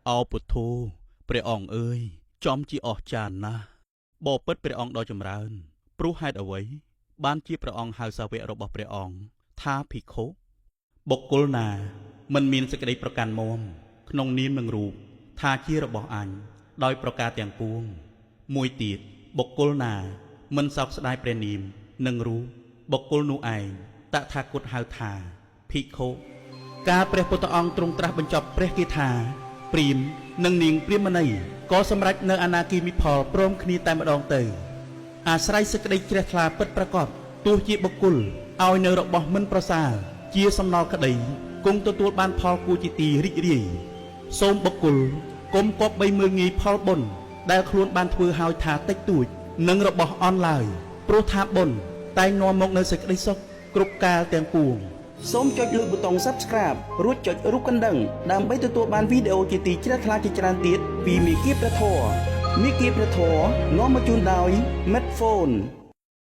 អោពុទ្ធូព្រះអង្គអើយចំជាអស្ចារ្យណាស់បបិទ្ធព្រះអង្គដ៏ចម្រើនព្រោះហេតុអ្វីបានជាព្រះអង្គហៅសាវករបស់ព្រះអង្គថាភិក្ខុបុគ្គលណាមិនមានសេចក្តីប្រកាន់មាំក្នុងនាមនឹងរូបថាជារបស់អញដោយប្រការទាំងពួងមួយទៀតបុគ្គលណាមិនសោកស្ដាយព្រះនាមនឹងរូបបុគ្គលនោះឯងតថាគតហៅថាភិក្ខុកាលព្រះពុទ្ធអង្គទ្រង់ត្រាស់បញ្ចប់ព្រះគាថាព្រាហ្មណ៍និងនាងព្រាហ្មណីក៏សម្រេចនៅអនាគមិផលព្រមគ្នាតែម្ដងទៅអាស្រ័យសេចក្តីជ្រះថ្លាពិតប្រាកដទោះជាបុគ្គលឲ្យនៅរបស់មិនប្រសើរជាសំណល់ក្តីគង់ទទួលបានផលគួរជាទីរីករាយសូមបុគ្គលគុំគប្បីមើលងាយផលបុណ្យដែលខ្លួនបានធ្វើឲ្យថាតិចតួចនឹងរបស់អន់ឡើយព្រោះថាបុណ្យតែងនាំមកនៅសេចក្តីសុខគ្រប់កាលទាំងពួងសូមចុចលើប៊ូតុង Subscribe រួចចុចរូបកណ្ដឹងដើម្បីទទួលបានវីដេអូជាទីជ្រះថ្លាជាច្រើនទៀតពីមេគាព្រះធម៌នាំមកជូនដោយ Medphone